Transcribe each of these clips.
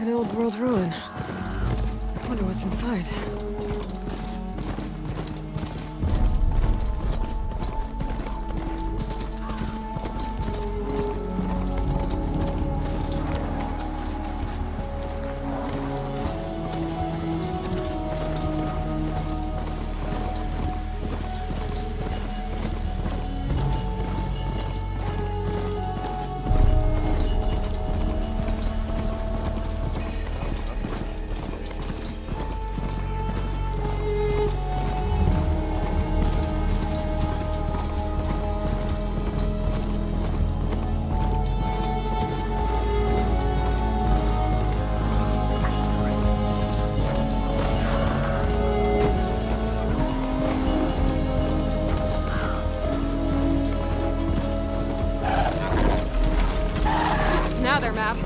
An old world ruin. Wonder what's inside. Now they're mad.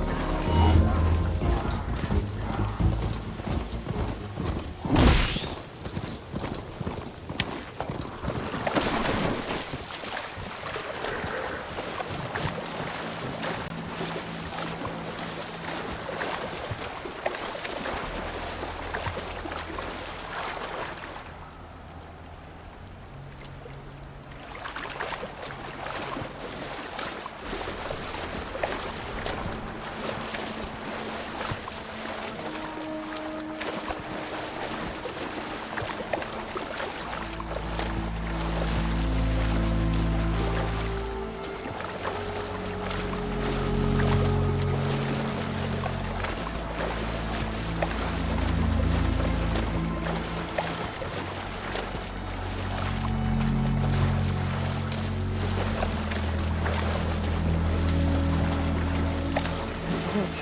It.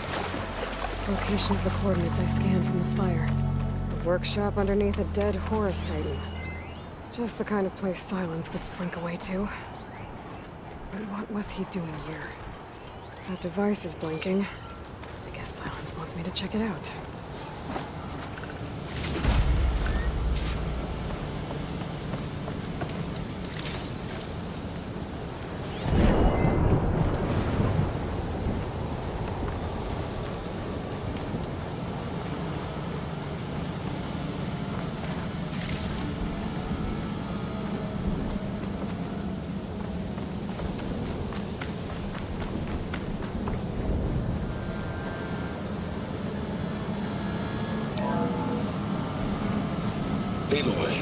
Location of the coordinates I scanned from the spire. The workshop underneath a dead Horus Titan. Just the kind of place Silence would slink away to. But what was he doing here? That device is blinking. I guess Silence wants me to check it out. Aloy,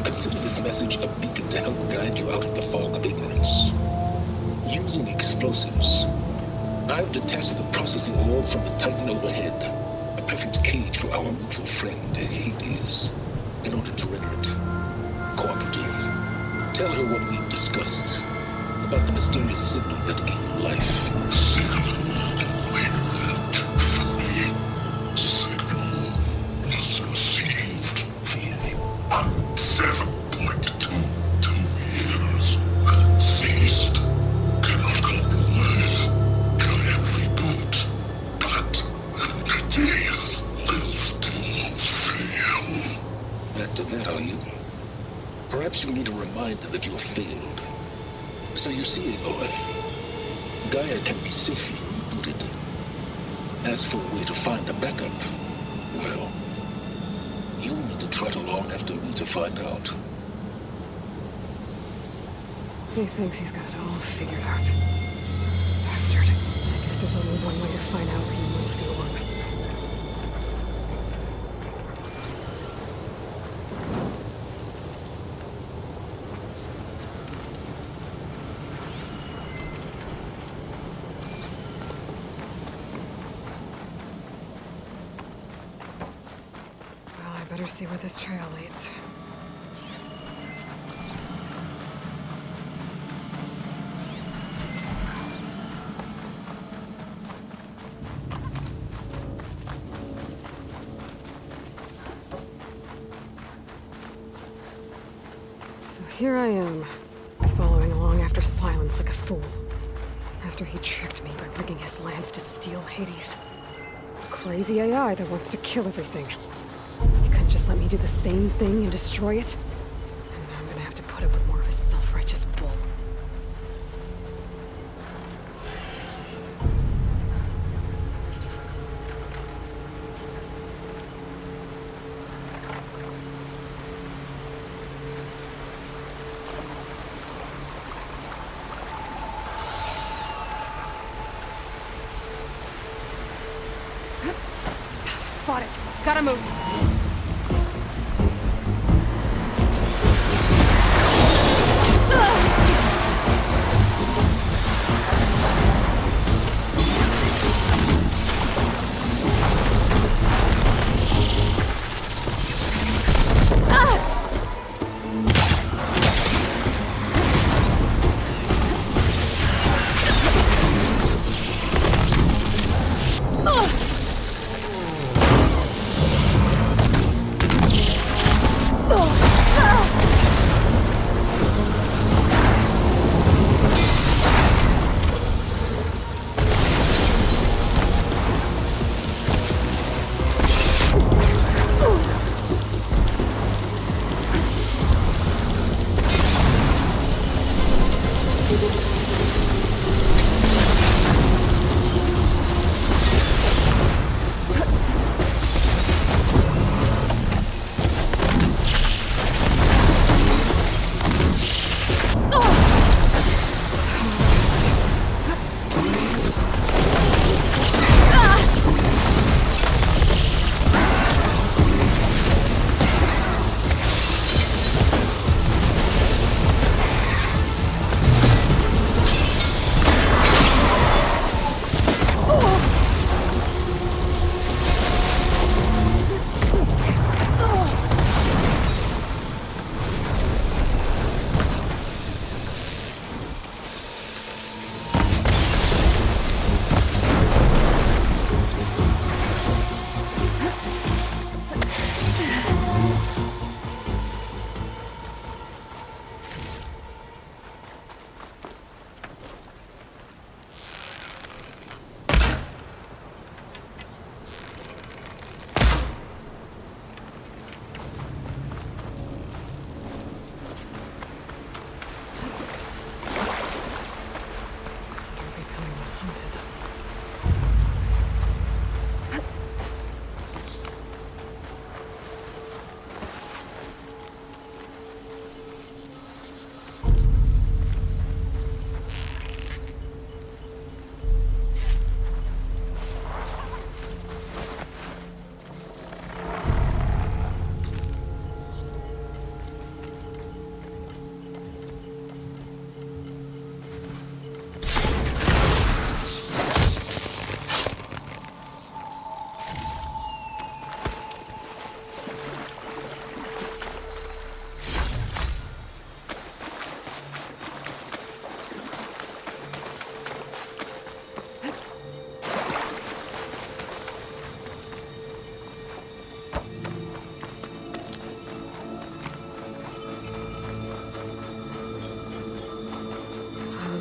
consider this message a beacon to help guide you out of the fog of ignorance. Using explosives, I've detached the processing orb from the Titan overhead, a perfect cage for our mutual friend, Hades, in order to render it cooperative. Tell her what we've discussed about the mysterious signal that gave you life. Perhaps you need a reminder that you have failed. So you see, Aloy, Gaia can be safely rebooted. As for a way to find a backup, well, you'll need to trot along after me to find out. He thinks he's got it all figured out. Bastard. I guess there's only one way to find out where he moved the orb. Well, I better see where this trail leads. So here I am, following along after Silence like a fool. After he tricked me by rigging his lance to steal Hades. Crazy AI that wants to kill everything. He couldn't just let me do the same thing and destroy it? And I'm gonna have to put up with more of his self-righteous bull. Spot it. Gotta move.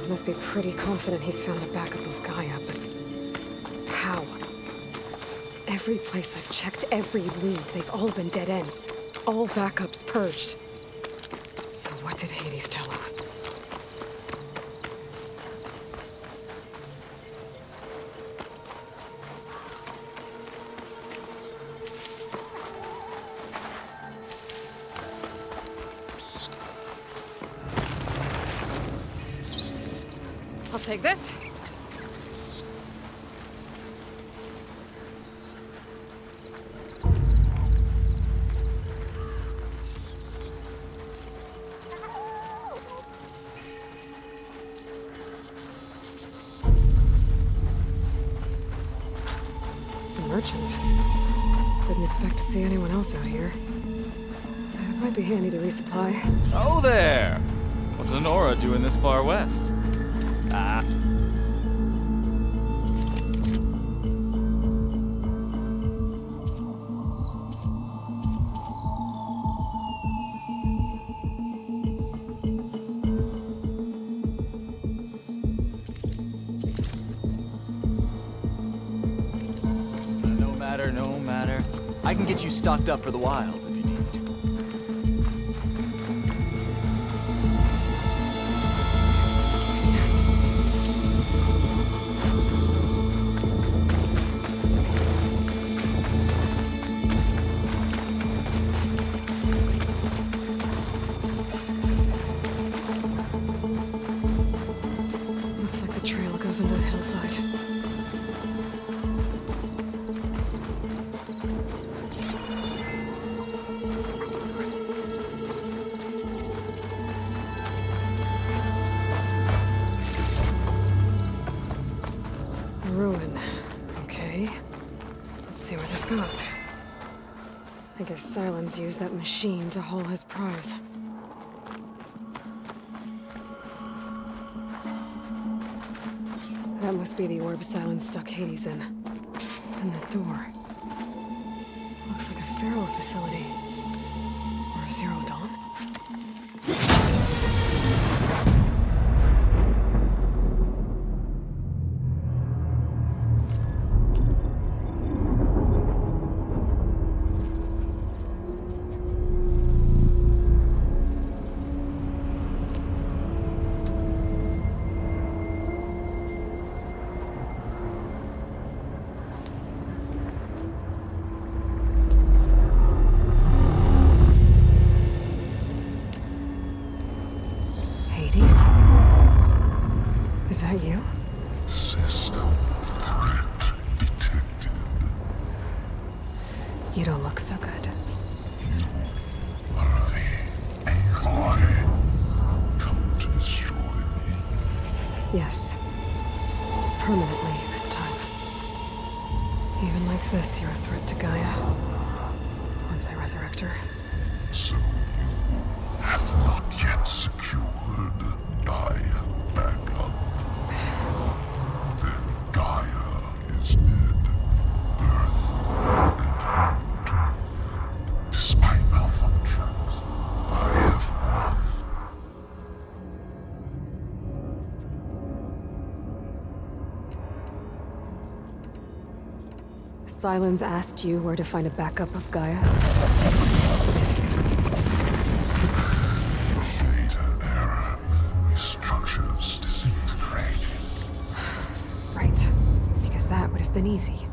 Must be pretty confident he's found a backup of Gaia, but how? Every place I've checked, every lead, they've all been dead ends. All backups purged. So what did Hades tell him? I'll take this. A merchant. Didn't expect to see anyone else out here. It might be handy to resupply. Oh there! What's Honora doing this far west? Ah. No matter. I can get you stocked up for the wilds if you need. Looks like the trail goes into the hillside. Ruin. Okay. Let's see where this goes. I guess Sylens used that machine to haul his prize. That must be the orb Sylens stuck Hades in. And that door. Looks like a Pharaoh facility. Or a Zero Dawn? Hades? Is that you? System threat detected. You don't look so good. You are the AI come to destroy me. Yes. Permanently this time. Even like this, you're a threat to Gaia. Once I resurrect her. So you have not yet secured Gaia back up. Then Gaia is dead. Earth and you, despite malfunctions, I have won. Sylens asked you where to find a backup of Gaia? Data error. Memory structures disintegrated. Right. Because that would have been easy.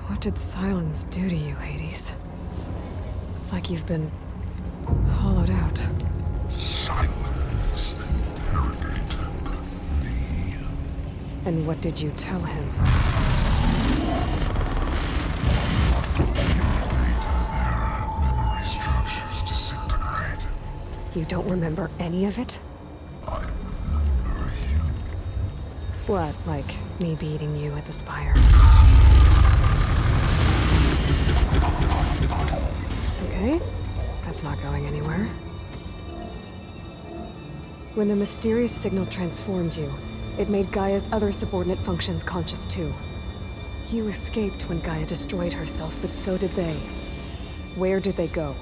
What did Sylens do to you, Hades? It's like you've been hollowed out. Silence interrogated me. And what did you tell him? Data error. Memory structures disintegrated. You don't remember any of it? I remember you. What, like me beating you at the Spire? Okay, that's not going anywhere. When the mysterious signal transformed you, it made Gaia's other subordinate functions conscious too. You escaped when Gaia destroyed herself, but so did they. Where did they go?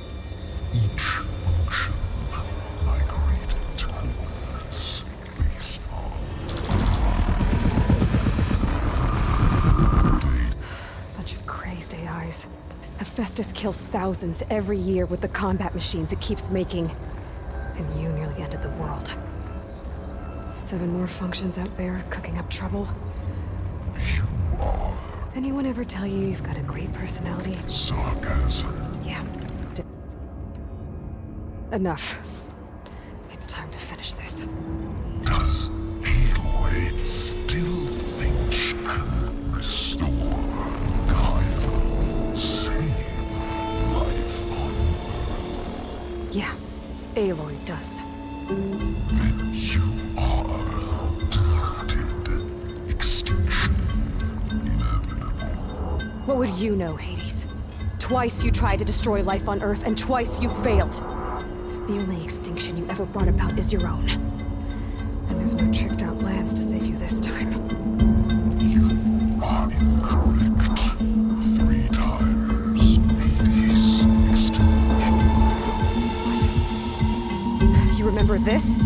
Each function migrated coordinates based on data. Bunch of crazed AIs. Hephaestus kills thousands every year with the combat machines it keeps making. And you nearly ended the world. 7 more functions out there cooking up trouble. You are Anyone ever tell you you've got a great personality? sarcasm. Yeah. Enough. It's time to finish this. Does Aloy still think she can restore Gaia? Save life on Earth? Yeah, Aloy does. Then you are deluded. Extinction inevitable. What would you know, Hades? Twice you tried to destroy life on Earth, and twice you failed. The only extinction you ever brought about is your own. And there's no tricked-out plans to save you this time. You are incorrect. 3 times. Hades extinction. What? You remember this?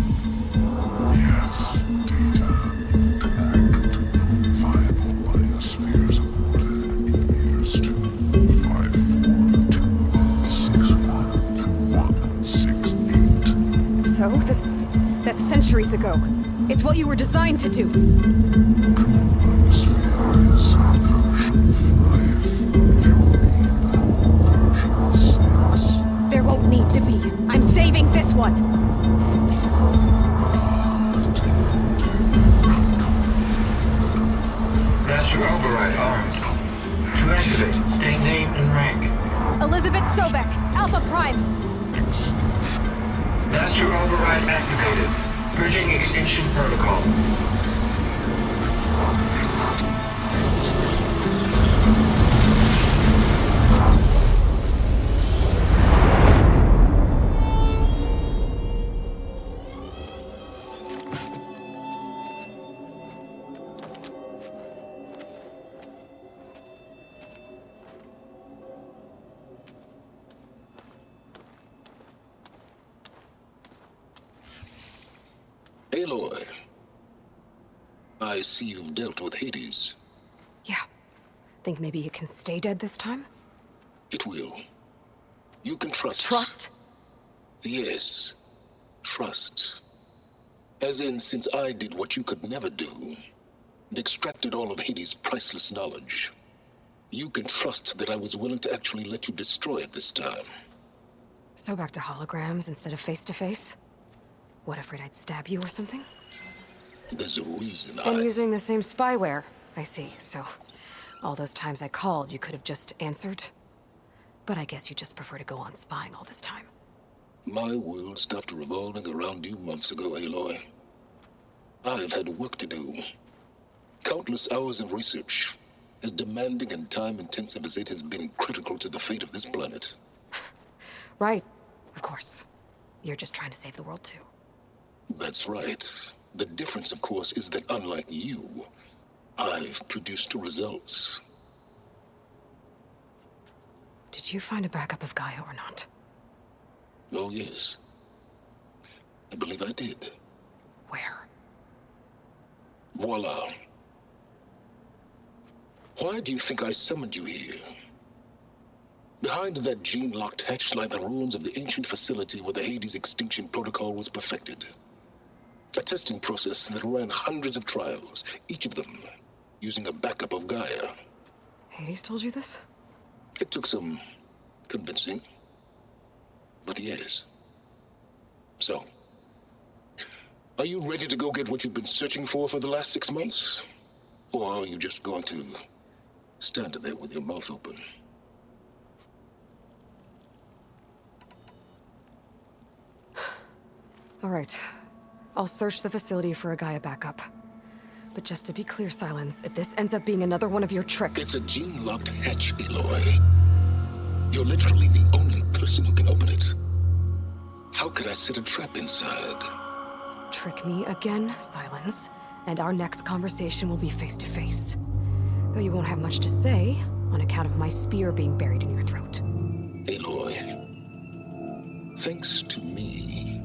Yes, data intact. Non-viable biospheres aborted in years 25421612168. So, that's centuries ago. It's what you were designed to do. Biosphere is version 5. There will be no version 6. There won't need to be. I'm saving this one. Master override armed. To activate, state name and rank. Elizabeth Sobek, Alpha Prime. Master override activated. Bridging extinction protocol. Aloy, I see you've dealt with Hades. Yeah. Think maybe you can stay dead this time? It will. You can trust. Trust? Yes. Trust. As in, since I did what you could never do, and extracted all of Hades' priceless knowledge, you can trust that I was willing to actually let you destroy it this time. So back to holograms instead of face-to-face? What, afraid I'd stab you or something? There's a reason And using the same spyware. I see, so... all those times I called, you could have just answered? But I guess you just prefer to go on spying all this time. My world stopped revolving around you months ago, Aloy. I've had work to do. Countless hours of research, as demanding and time-intensive as it has been critical to the fate of this planet. Right, of course. You're just trying to save the world, too. That's right. The difference, of course, is that unlike you, I've produced results. Did you find a backup of Gaia or not? Oh, yes. I believe I did. Where? Voila. Why do you think I summoned you here? Behind that gene-locked hatch lie the ruins of the ancient facility where the Hades extinction protocol was perfected. A testing process that ran hundreds of trials, each of them using a backup of Gaia. Hades told you this? It took some convincing, but yes. So, are you ready to go get what you've been searching for the last 6 months? Or are you just going to stand there with your mouth open? All right. I'll search the facility for a Gaia backup. But just to be clear, Silence, if this ends up being another one of your tricks... It's a gene-locked hatch, Aloy. You're literally the only person who can open it. How could I set a trap inside? Trick me again, Silence, and our next conversation will be face-to-face. Though you won't have much to say, on account of my spear being buried in your throat. Aloy, thanks to me,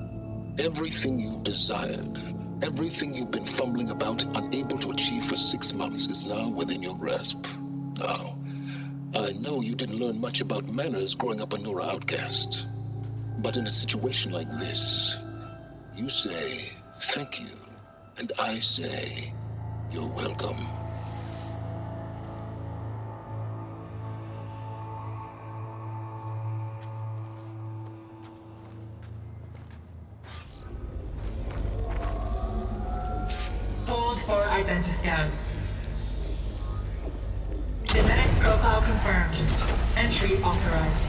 everything you desired, everything you've been fumbling about, unable to achieve for 6 months, is now within your grasp. Now, I know you didn't learn much about manners growing up a Nora outcast. But in a situation like this, you say, thank you, and I say, you're welcome. identiscan. Genetic profile confirmed. Entry authorized.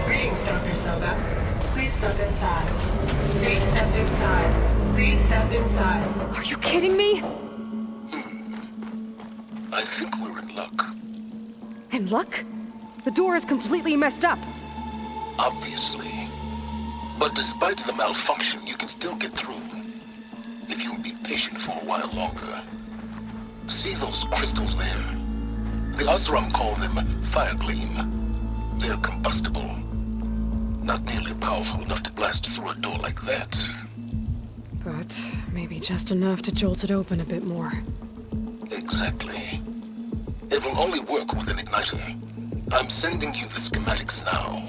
Greetings, Dr. Soba. Please step inside. Please step inside. Please step inside. Are you kidding me? I think we're in luck. In luck? The door is completely messed up. Obviously. But despite the malfunction, you can still get through. If you'll be patient for a while longer. See those crystals there? The Osram call them Firegleam. They're combustible. Not nearly powerful enough to blast through a door like that. But maybe just enough to jolt it open a bit more. Exactly. It will only work with an igniter. I'm sending you the schematics now.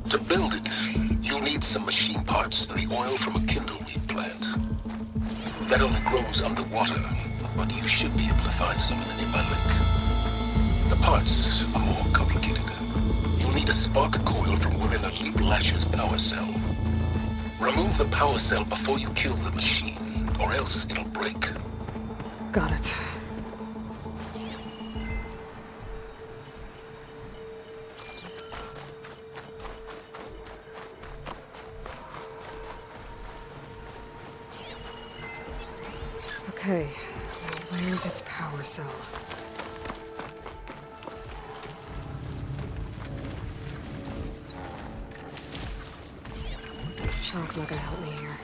To build it, you'll need some machine parts and the oil from a kindleweed plant. That only grows underwater, but you should be able to find some in the nearby lake. The parts are more complicated. You'll need a spark coil from within a Leap Lash's power cell. Remove the power cell before you kill the machine, or else it'll break. Got it. Okay, now where's its power cell? Shock's not gonna help me here.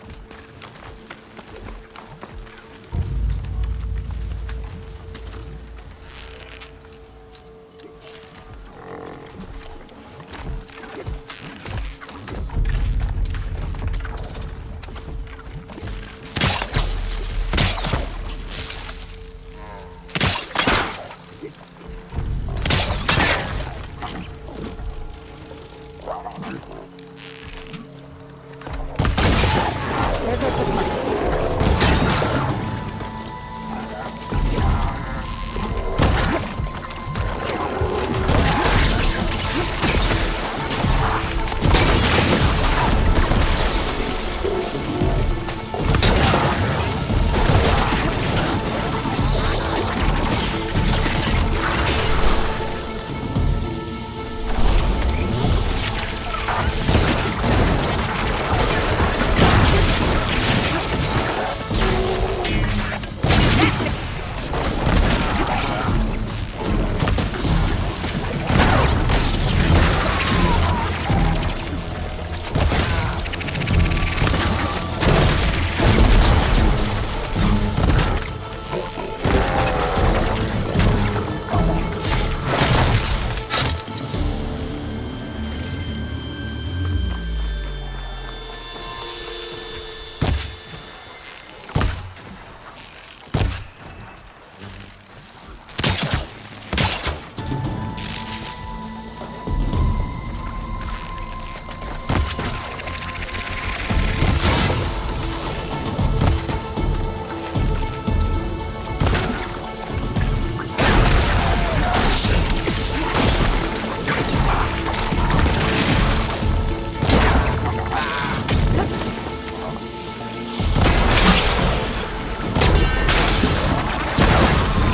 There goes the punt.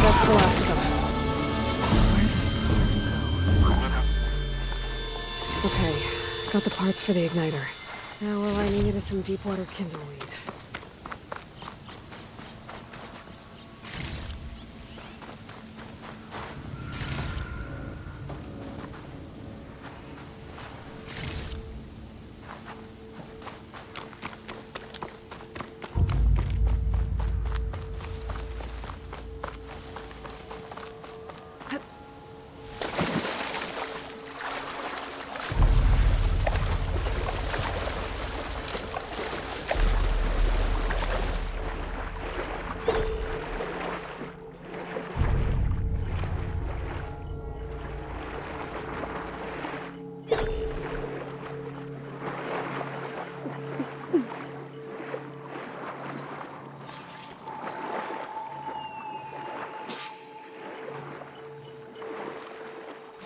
That's the last of them. Okay, got the parts for the igniter. Now all I need is some deep water kindleweed.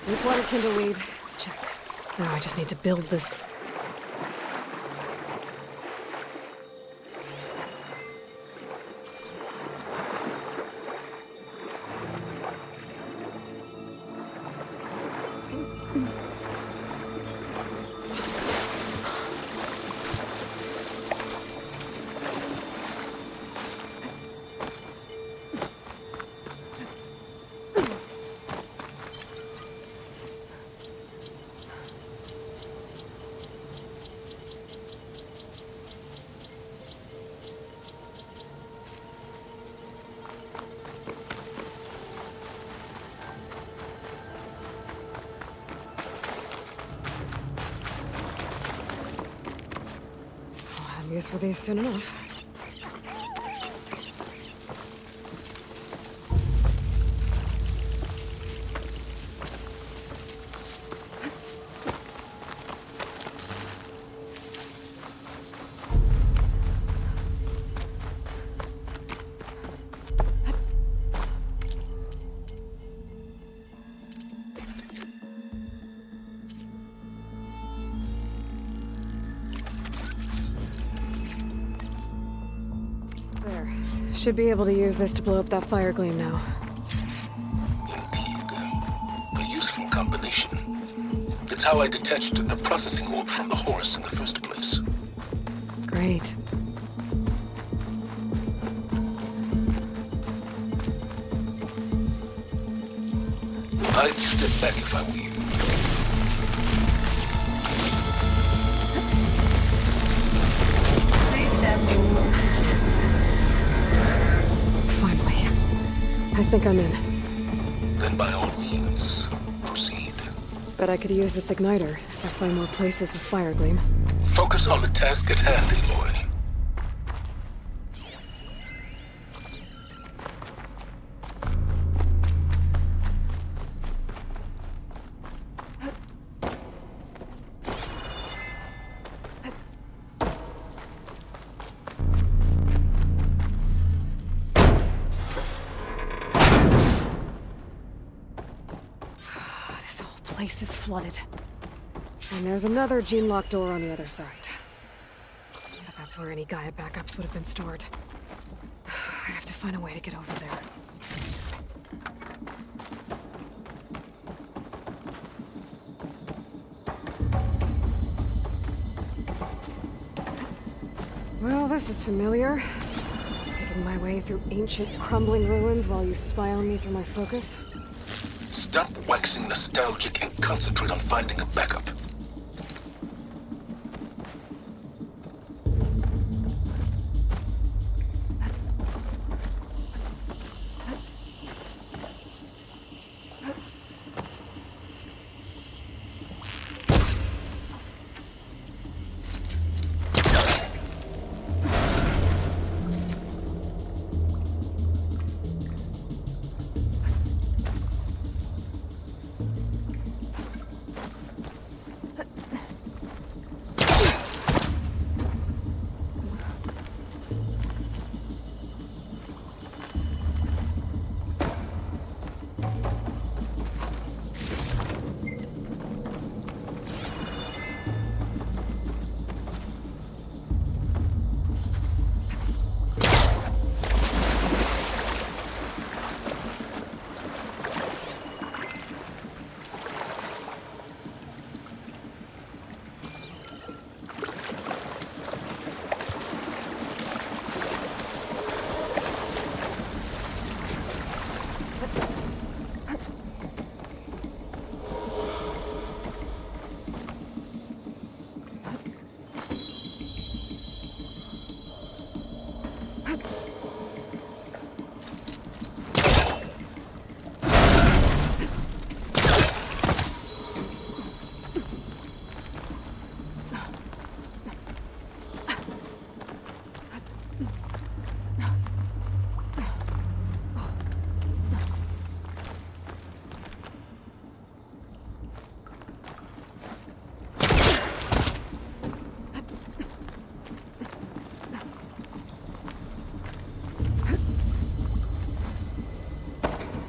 Deep water kindleweed, check. Now I just need to build this. use for these soon enough. There. Should be able to use this to blow up that fire gleam now. Indeed. A useful combination. It's how I detached the processing orb from the horse in the first place. Great. I'd step back if I were you. Please step inside. Finally. I think I'm in. Then by all means, proceed. Bet I could use this igniter if I find more places with fire gleam. Focus on the task at hand, Aloy. This whole place is flooded. And there's another gene-locked door on the other side. But that's where any Gaia backups would have been stored. I have to find a way to get over there. Well, this is familiar. Making my way through ancient, crumbling ruins while you spy on me through my focus. Stop waxing nostalgic and concentrate on finding a backup.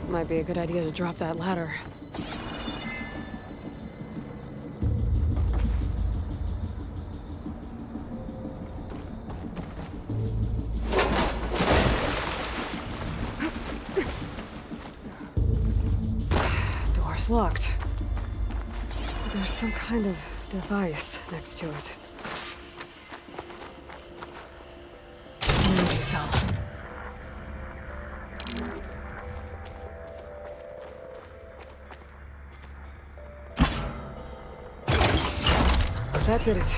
Might be a good idea to drop that ladder. Door's locked. There's some kind of device next to it. Energy cell. That did it.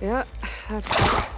Yeah, that's it.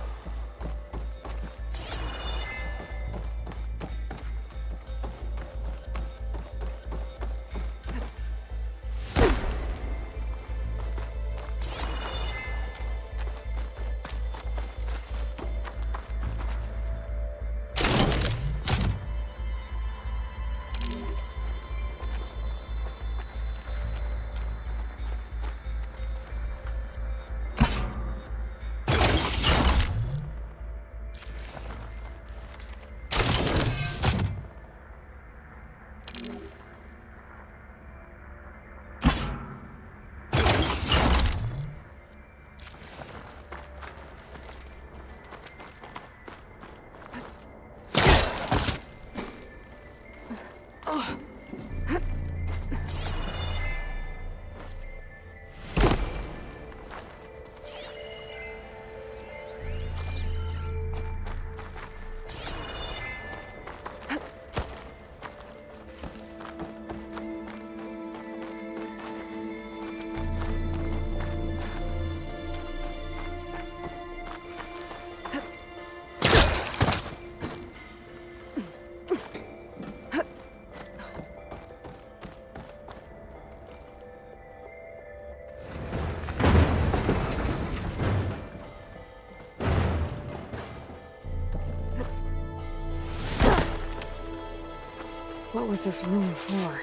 What was this room for?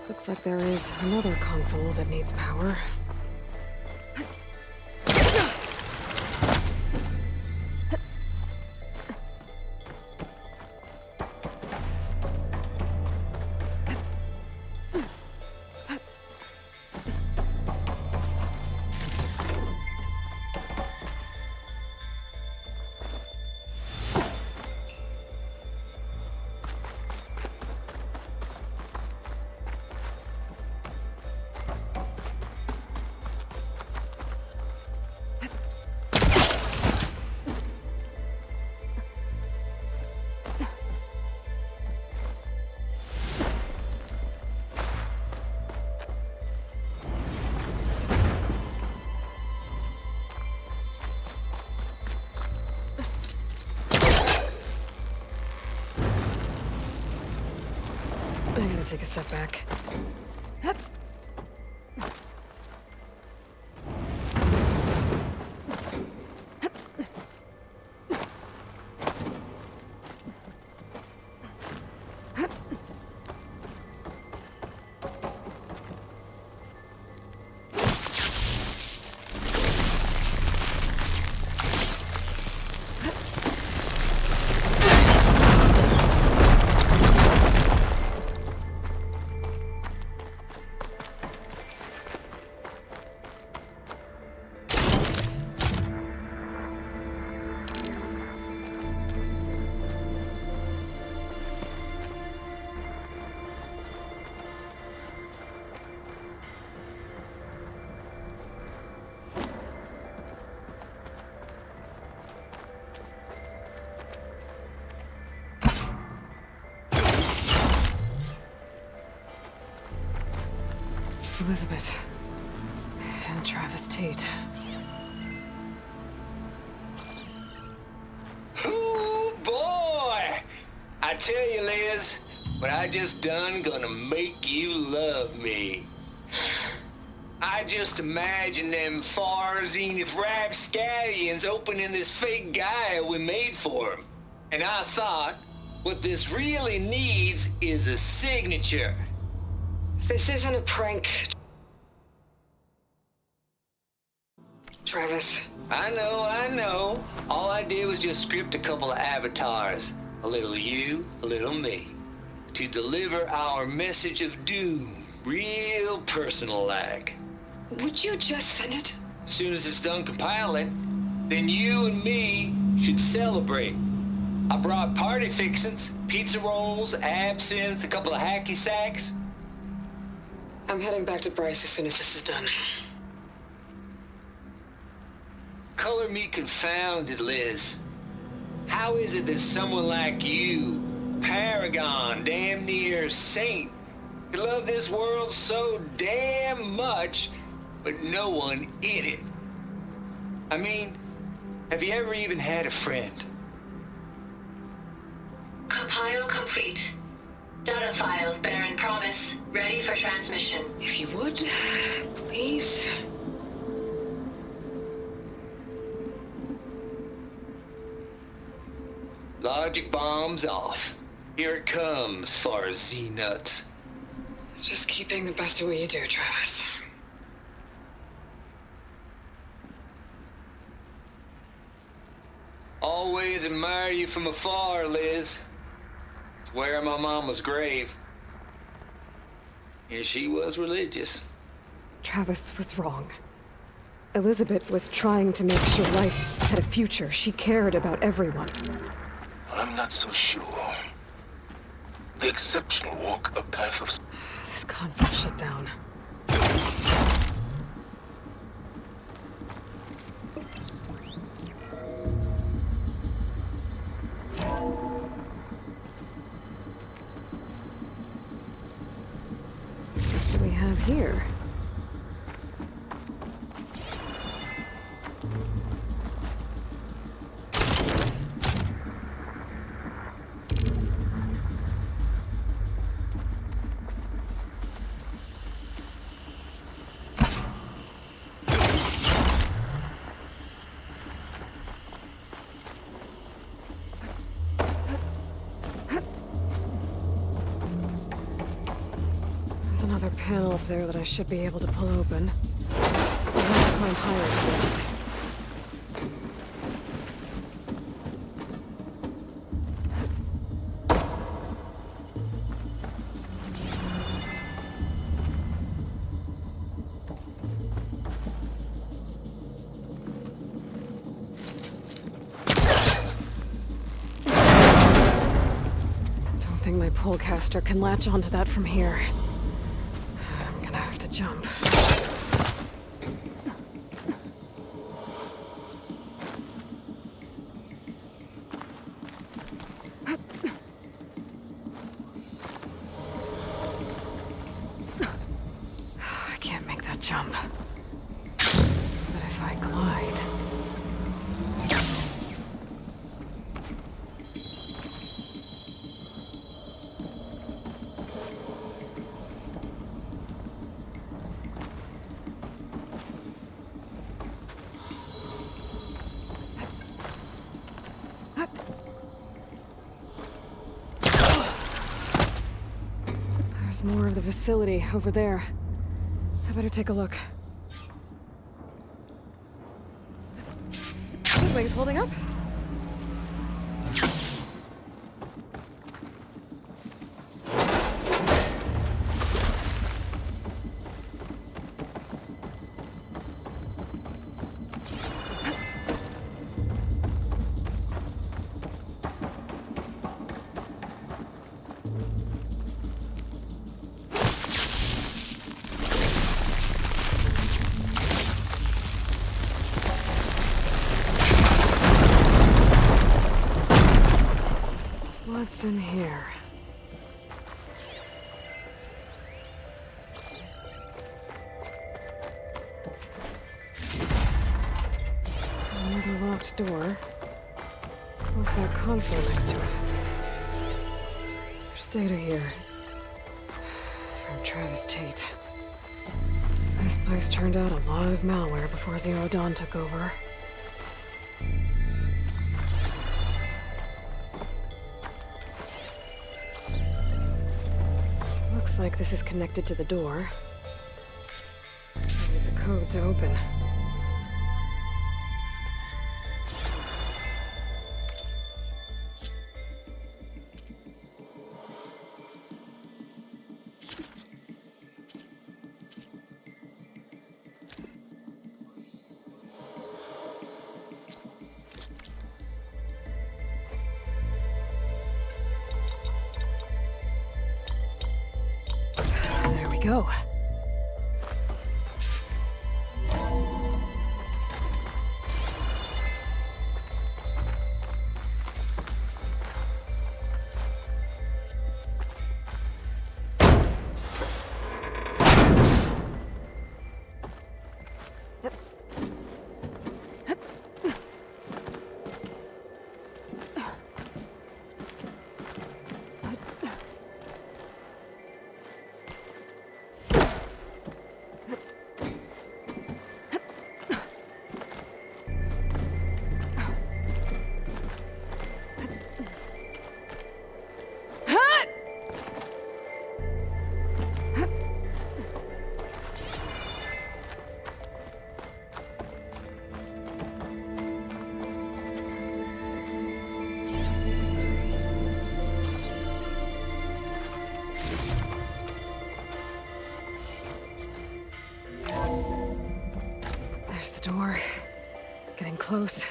Looks like there is another console that needs power. I gotta take a step back. Elizabeth. And Travis Tate. Ooh, boy! I tell you, Liz, what I just done gonna make you love me. I just imagine them far zenith rapscallions opening this fake guy we made for him. And I thought, what this really needs is a signature. This isn't a prank. Travis. I know. All I did was just script a couple of avatars. A little you, a little me. To deliver our message of doom, real personal-like. Would you just send it? As soon as it's done compiling, then you and me should celebrate. I brought party fixins, pizza rolls, absinthe, a couple of hacky sacks. I'm heading back to Bryce as soon as this is done. Color me confounded, Liz. How is it that someone like you, paragon, damn near saint, could love this world so damn much, but no one in it? I mean, have you ever even had a friend? Compile complete. Data file, Baron Promise, ready for transmission. If you would, please. Logic bomb's off. Here it comes, far as Z-nuts. Just keep being the best at what you do, Travis. Always admire you from afar, Liz. It's where my mama's grave. Yeah, she was religious. Travis was wrong. Elizabeth was trying to make sure life had a future. She cared about everyone. I'm not so sure. The exceptional walk a path of... This console shut down. What do we have here? There's another panel up there that I should be able to pull open. I'll have to climb higher to get it. Don't think my pullcaster can latch onto that from here. I'm gonna have to jump. I can't make that jump. But if I glide... There's more of the facility over there. I better take a look. This wing's holding up. What's in here? Another locked door. What's that console next to it? There's data here. From Travis Tate. This place turned out a lot of malware before Zero Dawn took over. Looks like this is connected to the door. Maybe it's a code to open. There we go. close.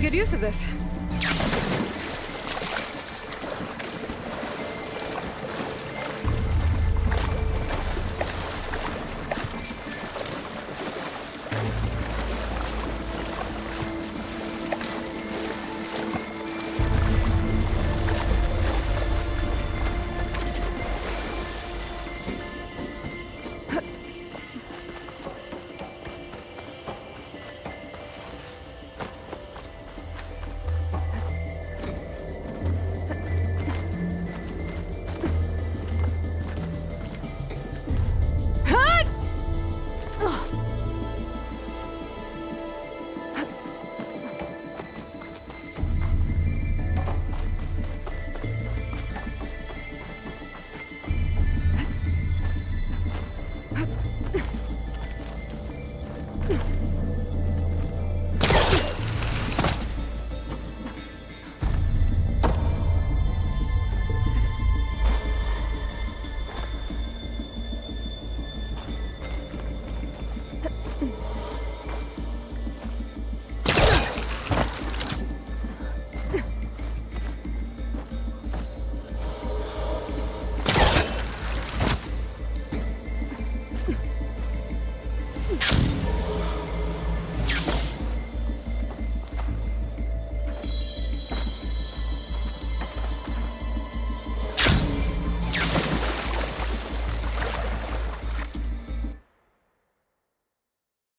Good use of this.